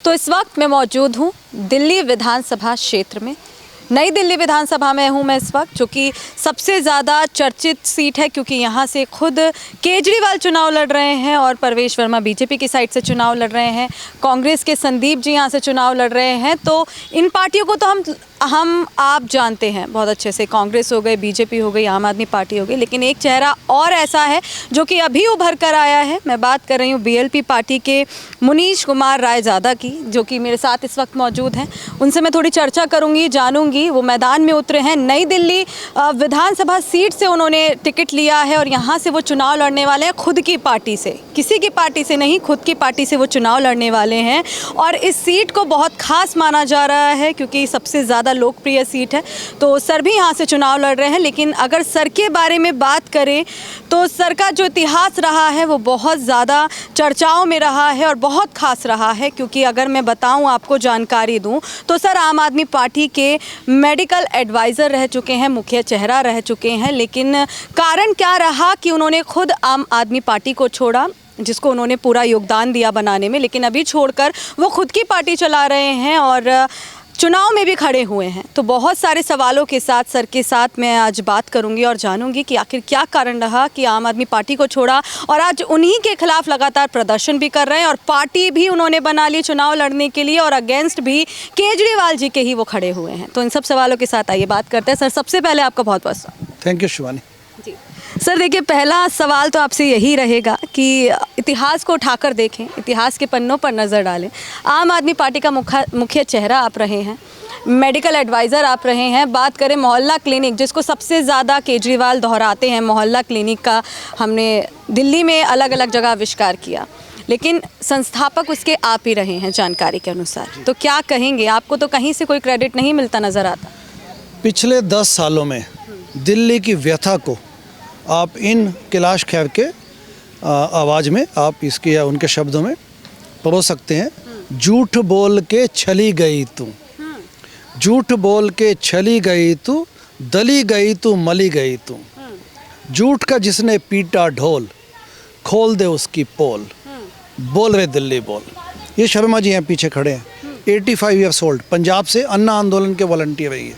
तो इस वक्त मैं मौजूद हूँ दिल्ली विधानसभा क्षेत्र में। नई दिल्ली विधानसभा में हूँ मैं इस वक्त, जो कि सबसे ज़्यादा चर्चित सीट है क्योंकि यहाँ से खुद केजरीवाल चुनाव लड़ रहे हैं और परवेश वर्मा बीजेपी की साइड से चुनाव लड़ रहे हैं, कांग्रेस के संदीप जी यहाँ से चुनाव लड़ रहे हैं। तो इन पार्टियों को तो हम आप जानते हैं बहुत अच्छे से, कांग्रेस हो गई, बीजेपी हो गई, आम आदमी पार्टी हो गई, लेकिन एक चेहरा और ऐसा है जो कि अभी उभर कर आया है। मैं बात कर रही हूँ बीएलपी पार्टी के मुनीश कुमार रायजादा की, जो कि मेरे साथ इस वक्त मौजूद हैं। उनसे मैं थोड़ी चर्चा करूँगी, जानूँगी। वो मैदान में उतरे हैं, नई दिल्ली विधानसभा सीट से उन्होंने टिकट लिया है और यहाँ से वो चुनाव लड़ने वाले हैं खुद की पार्टी से, किसी की पार्टी से नहीं, खुद की पार्टी से वो चुनाव लड़ने वाले हैं। और इस सीट को बहुत खास माना जा रहा है क्योंकि सबसे ज़्यादा लोकप्रिय सीट है। तो सर भी यहाँ से चुनाव लड़ रहे हैं, लेकिन अगर सर के बारे में बात करें तो सर का जो इतिहास रहा है वो बहुत ज़्यादा चर्चाओं में रहा है और बहुत खास रहा है। क्योंकि अगर मैं बताऊं, आपको जानकारी दूं, तो सर आम आदमी पार्टी के मेडिकल एडवाइज़र रह चुके हैं, मुख्य चेहरा रह चुके हैं। लेकिन कारण क्या रहा कि उन्होंने खुद आम आदमी पार्टी को छोड़ा, जिसको उन्होंने पूरा योगदान दिया बनाने में, लेकिन अभी छोड़कर वो खुद की पार्टी चला रहे हैं और चुनाव में भी खड़े हुए हैं। तो बहुत सारे सवालों के साथ सर के साथ मैं आज बात करूंगी और जानूंगी कि आखिर क्या कारण रहा कि आम आदमी पार्टी को छोड़ा और आज उन्हीं के खिलाफ लगातार प्रदर्शन भी कर रहे हैं और पार्टी भी उन्होंने बना ली चुनाव लड़ने के लिए और अगेंस्ट भी केजरीवाल जी के ही वो खड़े हुए हैं। तो इन सब सवालों के साथ आइए बात करते हैं। सर, सबसे पहले आपका बहुत बहुत स्वागत। Thank you Shivani ji. Sir देखिए, पहला सवाल तो आपसे यही रहेगा कि इतिहास को उठाकर देखें, इतिहास के पन्नों पर नज़र डालें। आम आदमी पार्टी का मुख्य चेहरा आप रहे हैं, मेडिकल एडवाइज़र आप रहे हैं। बात करें मोहल्ला क्लिनिक, जिसको सबसे ज़्यादा केजरीवाल दोहराते हैं, मोहल्ला क्लिनिक का हमने दिल्ली में अलग अलग जगह आविष्कार किया, लेकिन संस्थापक उसके आप ही रहे हैं जानकारी के अनुसार। तो क्या कहेंगे, आपको तो कहीं से कोई क्रेडिट नहीं मिलता नज़र आता? पिछले 10 सालों में दिल्ली की व्यथा को आप इन कैलाश खेर के आवाज़ में, आप इसके या उनके शब्दों में परो सकते हैं। झूठ बोल के छली गई तू, झूठ बोल के छली गई तू, दली गई तू, मली गई तू। झूठ का जिसने पीटा ढोल, खोल दे उसकी पोल। बोल रे दिल्ली बोल। ये शर्मा जी हैं पीछे खड़े हैं, 85 ईयर्स ओल्ड, पंजाब से अन्ना आंदोलन के वॉलंटियर है ये।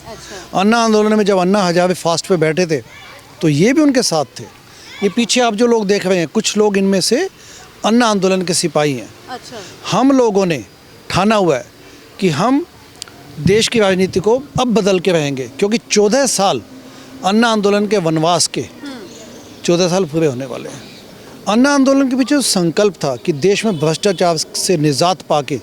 अन्ना आंदोलन में जब अन्ना हजारे फास्ट पे बैठे थे तो ये भी उनके साथ थे। ये पीछे आप जो लोग देख रहे हैं, कुछ लोग इनमें से अन्ना आंदोलन के सिपाही हैं। अच्छा। हम लोगों ने ठाना हुआ है कि हम देश की राजनीति को अब बदल के रहेंगे, क्योंकि 14 साल अन्ना आंदोलन के वनवास के 14 साल पूरे होने वाले हैं। अन्ना आंदोलन के पीछे जो संकल्प था कि देश में भ्रष्टाचार से निजात पाके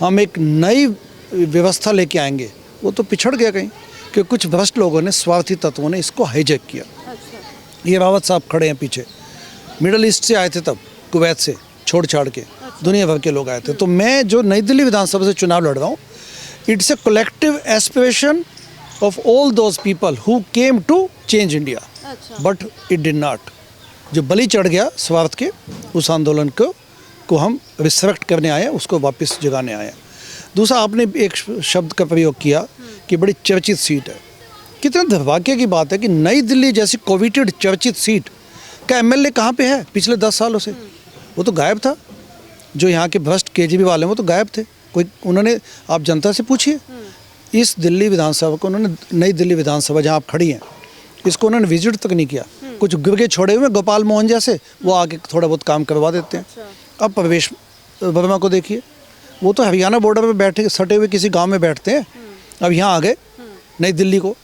हम एक नई व्यवस्था लेके आएंगे, वो तो पिछड़ गया कहीं, कि कुछ भ्रष्ट लोगों ने, स्वार्थी तत्वों ने इसको हाईजैक किया। अच्छा। ये रावत साहब खड़े हैं पीछे, मिडल ईस्ट से आए थे, तब कुवैत से छोड़ छाड़ के। अच्छा। दुनिया भर के लोग आए थे। तो मैं जो नई दिल्ली विधानसभा से चुनाव लड़ रहा हूँ, it's a collective aspiration of all those people who came to change India, but it did not. जो बलि चढ़ गया स्वार्थ के, उस आंदोलन को हम रिस्पेक्ट करने आए हैं, उसको वापस जगाने आए हैं। दूसरा, आपने एक शब्द का प्रयोग किया कि बड़ी चर्चित सीट है। कितना दुर्भाग्य की बात है कि नई दिल्ली जैसी कोविटेड चर्चित सीट का एमएलए कहाँ पे है पिछले 10 सालों से? वो तो गायब था। जो यहाँ के भ्रष्ट केजरीवाल हैं वो तो गायब थे। कोई उन्होंने, आप जनता से पूछिए, इस दिल्ली विधानसभा को उन्होंने, नई दिल्ली विधानसभा जहाँ आप खड़ी हैं, इसको उन्होंने विजिट तक नहीं किया। कुछ गुर्गे छोड़े हुए गोपाल मोहन जैसे, वो आके थोड़ा बहुत काम करवा देते हैं। अब परवेश वर्मा को देखिए, वो तो हरियाणा बॉर्डर पे बैठे सटे हुए किसी गांव में बैठते हैं, अब यहाँ आ गए नई दिल्ली को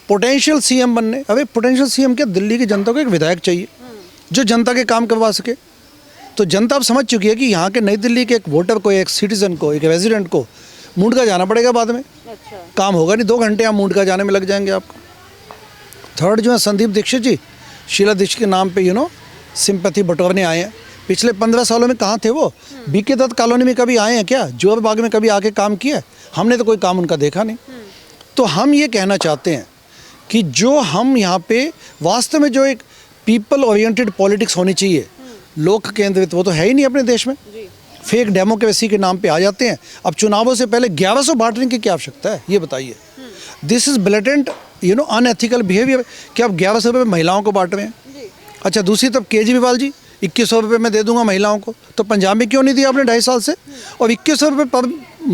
पोटेंशियल सीएम बनने। अरे पोटेंशियल सीएम क्या, दिल्ली की जनता को एक विधायक चाहिए जो जनता के काम करवा सके। तो जनता अब समझ चुकी है कि यहाँ के नई दिल्ली के एक वोटर को, एक सिटीजन को, एक रेजिडेंट को मुंडका जाना पड़ेगा बाद में। अच्छा। काम होगा नहीं, 2 घंटे आप मुंडका जाने में लग जाएंगे आपको। थर्ड जो है संदीप दीक्षित जी, शीला दीक्षित के नाम पे सिंपैथी बटोरने आए हैं। पिछले 15 सालों में कहाँ थे वो? बीके दत्त कॉलोनी में कभी आए हैं क्या? जोर बाग में कभी आके काम किया? हमने तो कोई काम उनका देखा नहीं। तो हम ये कहना चाहते हैं कि जो हम यहाँ पे वास्तव में जो एक पीपल ओरिएंटेड पॉलिटिक्स होनी चाहिए, लोक केंद्रित, वो तो है ही नहीं अपने देश में। फेक डेमोक्रेसी के नाम पे आ जाते हैं। अब चुनावों से पहले 1100 बांटने की क्या आवश्यकता है, ये बताइए। This is blatant unethical behaviour कि आप 1100 रुपये महिलाओं को बांट रहे हैं। अच्छा, दूसरी तरफ केजरीवाल जी 2100 रुपये मैं दे दूंगा महिलाओं को, तो पंजाब में क्यों नहीं दिया आपने 2.5 साल से? और 2100 रुपये पर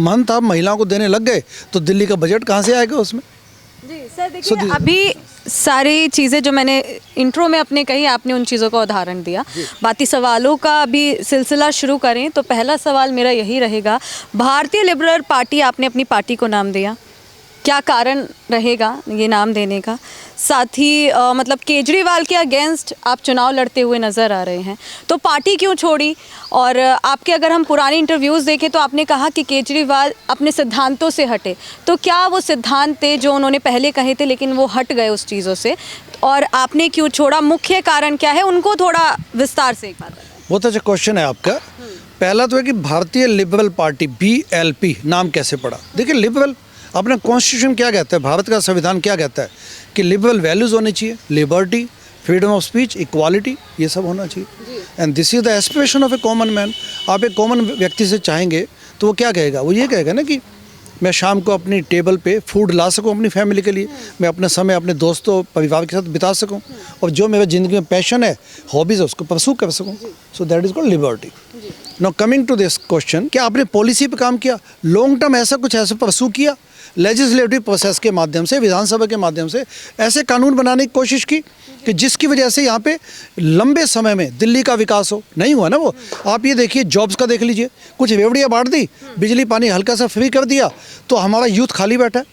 मंथ आप महिलाओं को देने लग गए तो दिल्ली का बजट कहाँ से आएगा उसमें? जी सर, देखिए अभी सारी चीज़ें जो मैंने इंट्रो में अपने कही, आपने उन चीज़ों का उदाहरण दिया। बाकी सवालों का अभी सिलसिला शुरू करें तो पहला सवाल मेरा यही रहेगा, भारतीय लिबरल पार्टी आपने अपनी पार्टी को नाम दिया, क्या कारण रहेगा ये नाम देने का? साथ ही मतलब केजरीवाल के अगेंस्ट आप चुनाव लड़ते हुए नज़र आ रहे हैं, तो पार्टी क्यों छोड़ी? और आपके अगर हम पुराने इंटरव्यूज़ देखें तो आपने कहा कि केजरीवाल अपने सिद्धांतों से हटे, तो क्या वो सिद्धांत थे जो उन्होंने पहले कहे थे लेकिन वो हट गए उस चीज़ों से, और आपने क्यों छोड़ा? मुख्य कारण क्या है, उनको थोड़ा विस्तार से एक बात बताएं। बहुत अच्छा क्वेश्चन है आपका। पहला तो है कि भारतीय लिबरल पार्टी BLP नाम कैसे पड़ा? देखिए, लिबरल अपना कॉन्स्टिट्यूशन क्या कहता है, भारत का संविधान क्या कहता है कि लिबरल वैल्यूज़ होनी चाहिए, liberty, freedom of speech, equality, ये सब होना चाहिए। And this is the aspiration of A common man. आप एक कॉमन व्यक्ति से चाहेंगे तो वो क्या कहेगा? वो ये कहेगा ना कि मैं शाम को अपनी टेबल पे फूड ला सकूं अपनी फैमिली के लिए, मैं अपना समय अपने दोस्तों परिवार के साथ बिता सकूं, और जो मेरा ज़िंदगी में पैशन है, हॉबीज़ है, उसको परसू कर सकूं। So that is called liberty. Now coming to this question, क्या आपने पॉलिसी पे काम किया, लॉन्ग टर्म ऐसा कुछ ऐसा परसू किया, लेजिस्लेटिव प्रोसेस के माध्यम से, विधानसभा के माध्यम से ऐसे कानून बनाने की कोशिश की कि जिसकी वजह से यहाँ पे लंबे समय में दिल्ली का विकास हो? नहीं हुआ ना वो। आप ये देखिए, जॉब्स का देख लीजिए, कुछ रेवड़ियाँ बांट दी, बिजली पानी हल्का सा फ्री कर दिया, तो हमारा यूथ खाली बैठा है।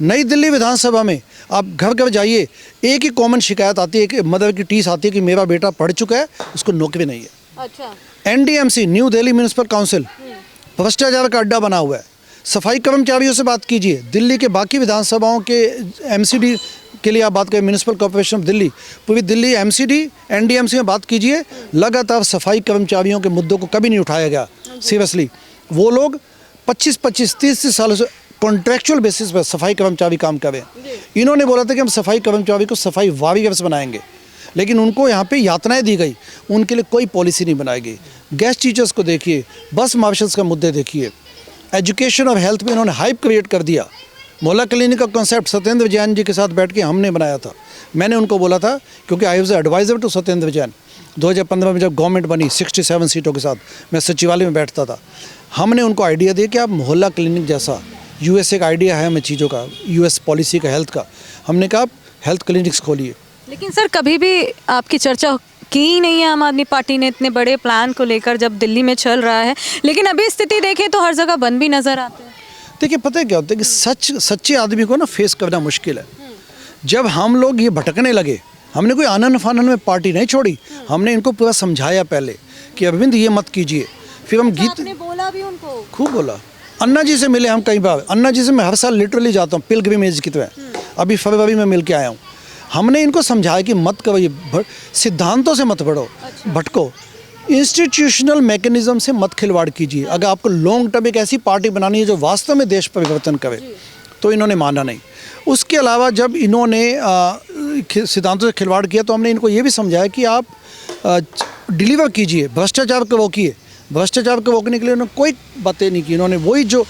नई दिल्ली विधानसभा में आप घर घर जाइए, एक ही कॉमन शिकायत आती है कि मदर की टीस आती है कि मेरा बेटा पढ़ चुका है, उसको नौकरी नहीं है। अच्छा। NDMC, new Delhi municipal council, भ्रष्टाचार का अड्डा बना हुआ है। सफाई कर्मचारियों से बात कीजिए, दिल्ली के बाकी विधानसभाओं के MCD के लिए आप बात करें, म्यूनिसिपल कॉर्पोरेशन ऑफ दिल्ली, पूरी दिल्ली MCD, NDMC में बात कीजिए, लगातार सफाई कर्मचारियों के मुद्दों को कभी नहीं उठाया गया सीरियसली। वो लोग 25-25, 30 सालों से कॉन्ट्रैक्चुअल बेसिस पर सफाई कर्मचारी काम कर रहे हैं। इन्होंने बोला था कि हम सफाई कर्मचारी को सफाई वॉरियर्स बनाएंगे, लेकिन उनको यहाँ पे यातनाएं दी गई, उनके लिए कोई पॉलिसी नहीं बनाई गई। गेस्ट टीचर्स को देखिए, बस मार्शल्स का मुद्दे देखिए, एजुकेशन और हेल्थ में इन्होंने हाइप क्रिएट कर दिया। मोहल्ला क्लिनिक का कॉन्सेप्ट सत्येंद्र जैन जी के साथ बैठ के हमने बनाया था। मैंने उनको बोला था, क्योंकि I was advisor to Satyendra Jain. 2015 में जब गवर्नमेंट बनी 67 सीटों के साथ, मैं सचिवालय में बैठता था। हमने उनको आइडिया दिया कि आप मोहल्ला क्लिनिक जैसा, USA का आइडिया है हमें चीज़ों का, US पॉलिसी का हेल्थ का, हमने कहा आप हेल्थ क्लिनिक्स खोलिए। लेकिन सर, कभी भी आपकी चर्चा की ही नहीं है आम आदमी पार्टी ने इतने बड़े प्लान को लेकर, जब दिल्ली में चल रहा है, लेकिन अभी स्थिति देखें तो हर जगह बंद भी नजर आते हैं। देखिए, पता है क्या होता है कि सच्चे आदमी को ना फेस करना मुश्किल है। जब हम लोग ये भटकने लगे, हमने कोई आनन फानन में पार्टी नहीं छोड़ी, हमने इनको पूरा समझाया पहले कि अरविंद ये मत कीजिए। फिर हम गीत आपने बोला भी उनको, खूब बोला। अन्ना जी से मिले हम कई बार, अन्ना जी से मैं हर साल लिटरली जाता हूँ पिलग्रिमेज की तरह। अभी फरवरी में मिल के आया हूँ। हमने इनको समझाया कि मत करो, ये सिद्धांतों से मत बढ़ो, भटको, इंस्टीट्यूशनल मैकेनिज्म से मत खिलवाड़ कीजिए। अगर आपको लॉन्ग टर्म एक ऐसी पार्टी बनानी है जो वास्तव में देश परिवर्तन करे, तो इन्होंने माना नहीं। उसके अलावा जब इन्होंने सिद्धांतों से खिलवाड़ किया, तो हमने इनको ये भी समझाया कि आप डिलीवर कीजिए, भ्रष्टाचार को रोकिए। भ्रष्टाचार को रोकने के लिए उन्होंने कोई बातें नहीं की। इन्होंने वही, जो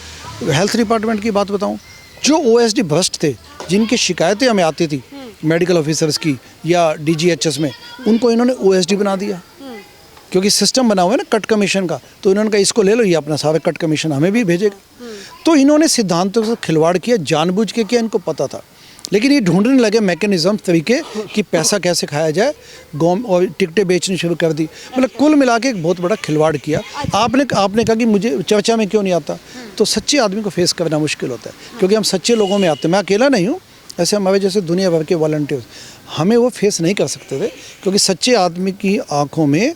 हेल्थ डिपार्टमेंट की बात बताऊँ, जो OSD भ्रष्ट थे, जिनकी शिकायतें हमें आती थी मेडिकल ऑफिसर्स की या DGHS में, उनको इन्होंने OSD बना दिया, क्योंकि सिस्टम बना हुआ है ना कट कमीशन का। तो इन्होंने कहा इसको ले लो, ये अपना सारा कट कमीशन हमें भी भेजेगा। तो इन्होंने सिद्धांतों से खिलवाड़ किया, जानबूझ के किया, इनको पता था। लेकिन ये ढूंढने लगे मैकेनिज्म, तरीके कि पैसा कैसे खाया जाए, और टिकटें बेचनी शुरू कर दी। मतलब कुल मिला के एक बहुत बड़ा खिलवाड़ किया। आपने कहा कि मुझे चर्चा में क्यों नहीं आता, तो सच्चे आदमी को फेस करना मुश्किल होता है, क्योंकि हम सच्चे लोगों में आते हैं। मैं अकेला नहीं हूँ, ऐसे हमारे जैसे दुनिया भर के वॉलंटियर्स, हमें वो फेस नहीं कर सकते थे, क्योंकि सच्चे आदमी की आँखों में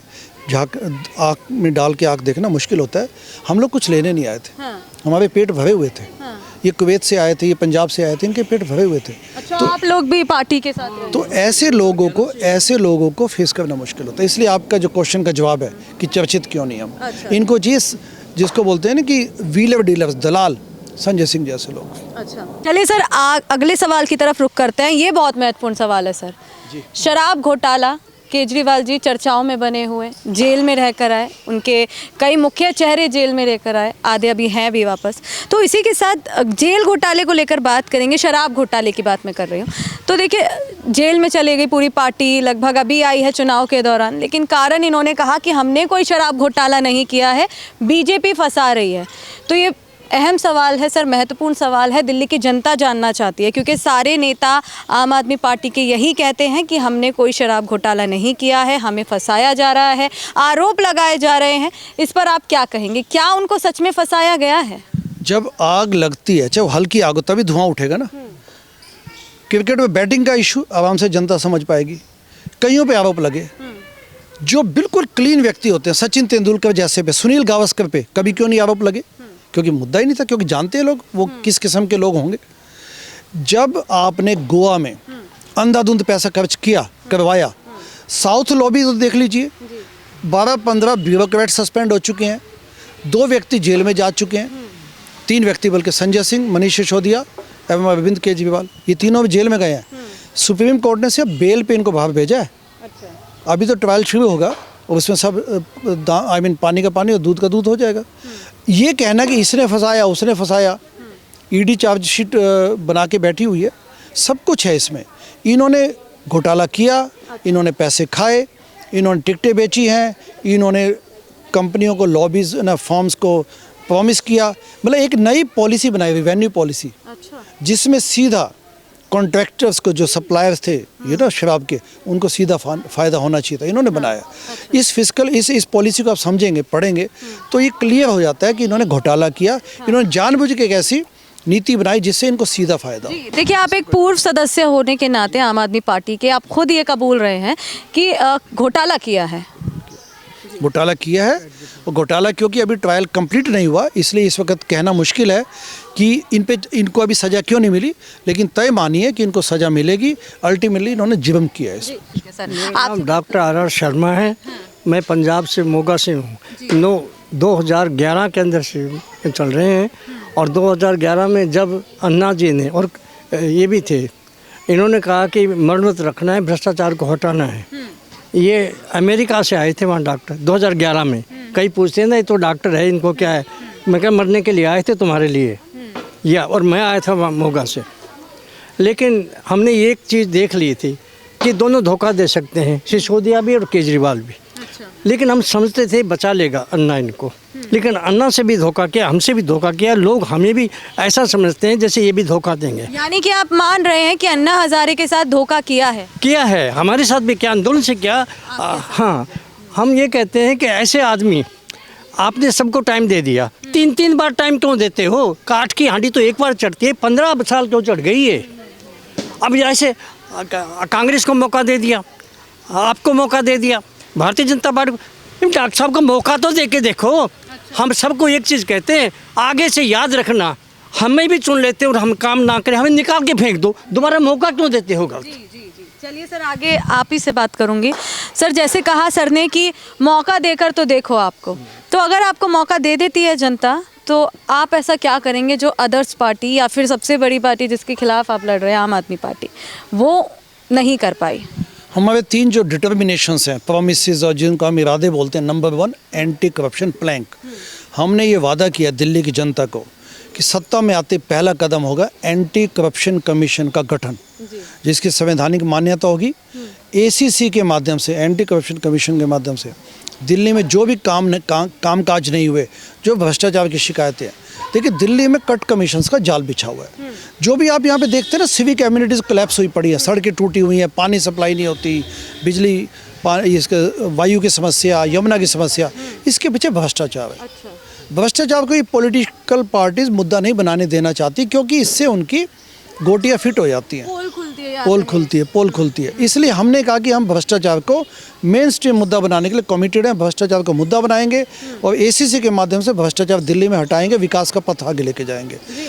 आँख में डाल के आँख देखना मुश्किल होता है। हम लोग कुछ लेने नहीं आए थे। हमारे पेट भरे हुए थे। ये कुवैत से आए थे, ये पंजाब से आए थे, इनके पेट भरे हुए थे। अच्छा, तो आप लोग भी पार्टी के साथ रहे? तो ऐसे लोगों को फेस करना मुश्किल होता है। इसलिए आपका जो क्वेश्चन का जवाब है कि चर्चित क्यों नहीं हम। अच्छा। इनको जिसको बोलते हैं ना कि व्हीलर डीलर्स, दलाल, संजय सिंह जैसे लोग। अच्छा, चलिए सर, अगले सवाल की तरफ रुख करते हैं। ये बहुत महत्वपूर्ण सवाल है सर। शराब घोटाला केजरीवाल जी चर्चाओं में बने हुए, जेल में रहकर आए, उनके कई मुख्य चेहरे जेल में रहकर आए, आधे अभी हैं भी वापस। तो इसी के साथ जेल घोटाले को लेकर बात करेंगे, शराब घोटाले की बात मैं कर रही हूँ। तो देखिए, जेल में चली गई पूरी पार्टी, लगभग अभी आई है चुनाव के दौरान, लेकिन कारण इन्होंने कहा कि हमने कोई शराब घोटाला नहीं किया है, बीजेपी फंसा रही है। तो ये अहम सवाल है सर, महत्वपूर्ण सवाल है, दिल्ली की जनता जानना चाहती है, क्योंकि सारे नेता आम आदमी पार्टी के यही कहते हैं कि हमने कोई शराब घोटाला नहीं किया है, हमें फंसाया जा रहा है, आरोप लगाए जा रहे हैं। इस पर आप क्या कहेंगे, क्या उनको सच में फंसाया गया है? जब आग लगती है, चाहे हल्की आग हो, तभी धुआं उठेगा ना। क्रिकेट में बैटिंग का इशू आराम से जनता समझ पाएगी। कईयों पे आरोप लगे, जो बिल्कुल क्लीन व्यक्ति होते हैं, सचिन तेंदुलकर जैसे पे, सुनील गावस्कर पे कभी क्यों नहीं आरोप लगे? क्योंकि मुद्दा ही नहीं था, क्योंकि जानते हैं लोग वो किस किस्म के लोग होंगे। जब आपने गोवा में अंधाधुंध पैसा खर्च किया, करवाया, साउथ लॉबी तो देख लीजिए, 12-15 ब्यूरोक्रेट सस्पेंड हो चुके हैं, 2 व्यक्ति जेल में जा चुके हैं, 3 व्यक्ति बल्कि संजय सिंह, मनीष सिसोदिया एवं अरविंद केजरीवाल, ये तीनों भी जेल में गए हैं। सुप्रीम कोर्ट ने सिर्फ बेल पे इनको बाहर भेजा है। अभी तो ट्रायल शुरू होगा और उसमें सब पानी का पानी और दूध का दूध हो जाएगा। ये कहना कि इसने फंसाया उसने फंसाया, ईडी चार्जशीट बना के बैठी हुई है, सब कुछ है इसमें। इन्होंने घोटाला किया, इन्होंने पैसे खाए, इन्होंने टिकटें बेची हैं, इन्होंने कंपनियों को लॉबीज ना फॉर्म्स को प्रॉमिस किया, मतलब एक नई पॉलिसी बनाई, रेवेन्यू पॉलिसी, जिसमें सीधा कॉन्ट्रैक्टर्स को, जो सप्लायर्स थे ये ना शराब के, उनको सीधा फ़ायदा होना चाहिए था, इन्होंने बनाया। इस फिस्कल इस पॉलिसी को आप समझेंगे, पढ़ेंगे तो ये क्लियर हो जाता है कि इन्होंने घोटाला किया, इन्होंने जानबूझ के एक ऐसी नीति बनाई जिससे इनको सीधा फायदा हो। देखिए, आप एक पूर्व सदस्य होने के नाते आम आदमी पार्टी के, आप खुद ये कबूल रहे हैं कि घोटाला किया है। घोटाला किया है, और घोटाला क्योंकि अभी ट्रायल कंप्लीट नहीं हुआ, इसलिए इस वक्त कहना मुश्किल है कि इनको अभी सज़ा क्यों नहीं मिली, लेकिन तय मानिए कि इनको सज़ा मिलेगी। अल्टीमेटली इन्होंने जुर्म किया है। आप डॉक्टर आर शर्मा हैं, मैं पंजाब से मोगा से हूँ। 2011 के अंदर से चल रहे हैं, और 2011 में जब अन्ना जी ने, और ये भी थे, इन्होंने कहा कि मरम्मत रखना है, भ्रष्टाचार को हटाना है। ये अमेरिका से आए थे वहाँ डॉक्टर 2011 में। कई पूछते हैं ना, ये तो डॉक्टर है, इनको क्या है? मैं क्या, मरने के लिए आए थे तुम्हारे लिए, या और मैं आया था वहाँ मोगा से। लेकिन हमने एक चीज़ देख ली थी कि दोनों धोखा दे सकते हैं, सिसोदिया भी और केजरीवाल भी। लेकिन हम समझते थे बचा लेगा अन्ना इनको, लेकिन अन्ना से भी धोखा किया, हमसे भी धोखा किया। लोग हमें भी ऐसा समझते हैं जैसे ये भी धोखा देंगे। यानी कि आप मान रहे हैं कि अन्ना हजारे के साथ धोखा किया है? हमारे साथ भी किया, आंदोलन से किया। हाँ, हम ये कहते हैं कि ऐसे आदमी, आपने सबको टाइम दे दिया, 3 बार टाइम क्यों देते हो? काठ की हांडी तो एक बार चढ़ती है, 15 साल क्यों चढ़ गई है? अब ऐसे कांग्रेस को मौका दे दिया, आपको मौका दे दिया, भारतीय जनता पार्टी को। डॉक्टर साहब को मौका तो दे के देखो। हम सबको एक चीज़ कहते हैं, आगे से याद रखना, हमें भी चुन लेते और हम काम ना करें, हमें निकाल के फेंक दो, दोबारा मौका क्यों देते होगा? चलिए सर, आगे आप ही से बात करूंगी। सर, जैसे कहा सर ने कि मौका देकर तो देखो आपको, तो अगर आपको मौका दे देती है जनता, तो आप ऐसा क्या करेंगे जो अदर्स पार्टी या फिर सबसे बड़ी पार्टी जिसके खिलाफ आप लड़ रहे हैं, आम आदमी पार्टी, वो नहीं कर पाई? हमारे 3 जो डिटर्मिनेशंस हैं, प्रोमिसेस, और जिनको हम इरादे बोलते हैं, नंबर 1 एंटी करप्शन प्लैंक। हमने ये वादा किया दिल्ली की जनता को कि सत्ता में आते पहला कदम होगा एंटी करप्शन कमीशन का गठन, जिसकी संवैधानिक मान्यता होगी। एसीसी के माध्यम से, एंटी करप्शन कमीशन के माध्यम से दिल्ली में जो भी कामकाज नहीं हुए, जो भ्रष्टाचार की शिकायतें हैं, देखिए दिल्ली में कट कमीशंस का जाल बिछा हुआ है। जो भी आप यहाँ पे देखते हैं ना, सिविक एम्यूनिटीज़ कोलैप्स हुई पड़ी है, सड़कें टूटी हुई हैं, पानी सप्लाई नहीं होती, बिजली, इसके वायु की समस्या, यमुना की समस्या, इसके पीछे भ्रष्टाचार है। भ्रष्टाचार को ये पॉलिटिकल पार्टीज मुद्दा नहीं बनाने देना चाहती, क्योंकि इससे उनकी गोटियाँ फिट हो जाती हैं, पोल खुलती है। इसलिए हमने कहा कि हम भ्रष्टाचार को मेन स्ट्रीम मुद्दा बनाने के लिए कमिटेड हैं, भ्रष्टाचार को मुद्दा बनाएंगे और एसीसी के माध्यम से भ्रष्टाचार दिल्ली में हटाएंगे, विकास का पथ आगे लेके जाएंगे।